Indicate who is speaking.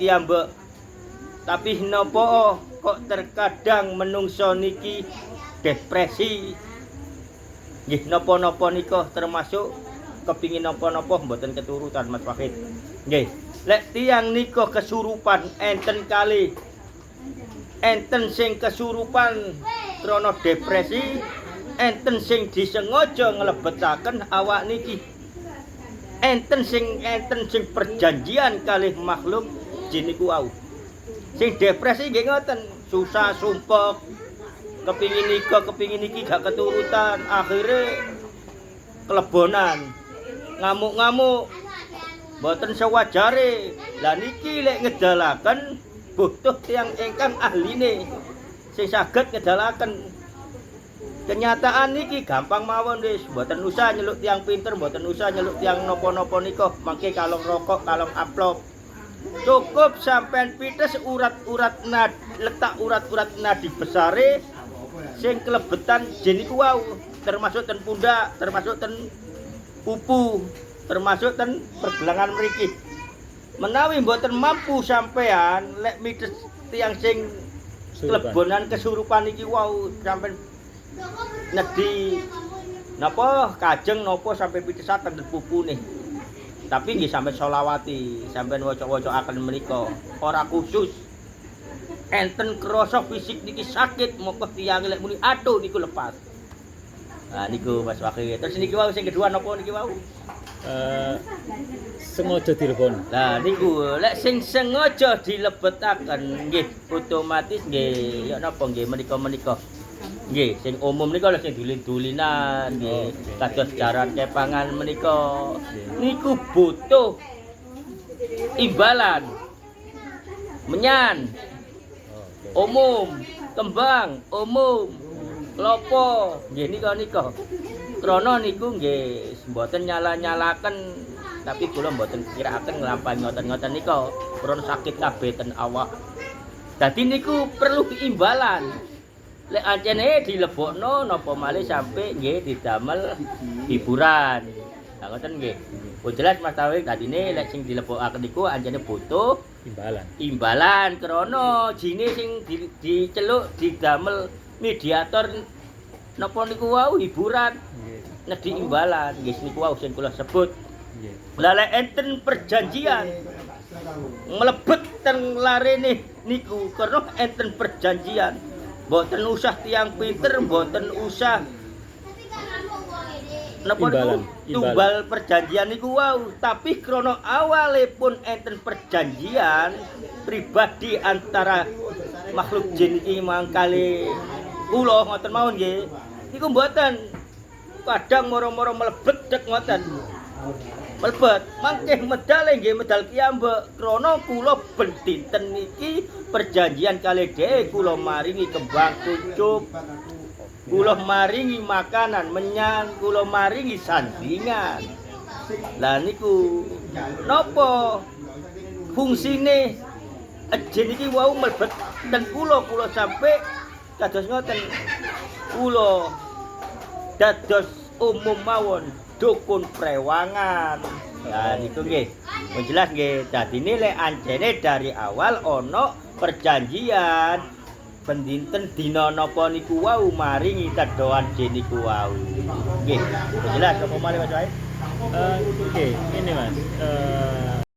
Speaker 1: kiyambek. Tapi napa kok terkadang menungso niki depresi. Nggih napa-napa nika termasuk kepingin napa-napa mboten keturutan Mas Wahid. Nggih. Lek tiyang nika kesurupan enten kalih. Enten sing kesurupan krana depresi, enten sing disengaja nglebetaken awak niki. Enten sing perjanjian kalih makhluk jin niku wau. Sing depresi nggih ngoten, susah sumpek, kepingin niki gak keturutan, akhirnya kelebonan, ngamuk-ngamuk, mboten sewajare. Lah niki lek ngedalaken butuh tiyang ingkang ahline sing saged ngedalaken. Kenyataan niki gampang mawon wis, mboten usah nyeluk tiyang pinter, mboten usah nyeluk tiyang napa-napa nika, mangke kalong rokok, kalong amplop. Cukup sampean pites urat-urat letak urat-urat nadi besare sing kelebetan jin niku wau, termasuk ten pundak, termasuk ten pupu, termasuk ten pergelangan mriki. Menawi mboten mampu sampean lek mites tiyang sing kelebonan kesurupan iki wau sampean nedi napa kajeng napa sampai pitesaken ten pupune. Tapi nggih sampean selawati, sampean waca-wacaaken menika ora khusus. Enten krasa fisik niki sakit moko tiyang lek muni aduh niku lepas. Nah niku Mas Wahid. Terus niki wau sing kedua napa niki wau?
Speaker 2: Sengaja dilebon.
Speaker 1: Nah niku lek sing sengaja dilebetaken nggih otomatis nggih ya napa nggih menika-menika. Nggih, sing umum nika lho sing dulin-dulinan nggih, kados jaran kepangan menika. Niku butuh imbalan. Menyan. Umum, kembang, umum, klopo, nggih nika. Krana niku nggih mboten nyala-nyalaken tapi kula mboten kiraaken nglampahi ngoten-ngoten nika. Krana sakit kabeh ten awak. Dadi niku perlu imbalan. Lek ancene dilebokno napa malih sampai nggih didamel hiburan. Lah ngoten nggih. Oh jelas Mas Tawik dadine lek sing dilebokaken niku ancene butuh imbalan krana jine sing diceluk didamel mediator napa niku wau hiburan. Nedhi imbalan nggih niku wau sing kula sebut. Lah lek enten perjanjian mlebet teng larene niku karena enten perjanjian. Mboten usah tiyang pinter, mboten usah napa niku tumbal perjanjian niku wau, tapi krana awalipun enten perjanjian pribadi antara makhluk jin iki mangkali kula ngoten mawon nggih. Niku mboten kadang moro-moro mlebet dek ngoten. Melebet mangke medal nggih medal kiyambek krana kula ben dinten niki perjanjian kalih dhewe kula maringi kembang kuncup, kula maringi makanan menyan, kula maringi sandingan. Lah niku napa fungsine jin iki wau mlebet ten kula sampe kados ngoten. Kula dados umum mawon dukun prewangan. Nah niku nggih. Mun jelas nggih dadine lek ancene dari awal ana perjanjian pendinten dina napa niku wau maringi tedoan jin niku wau. Nggih. Jelas apa malih Mas Wahid?
Speaker 2: Oke, ini Mas.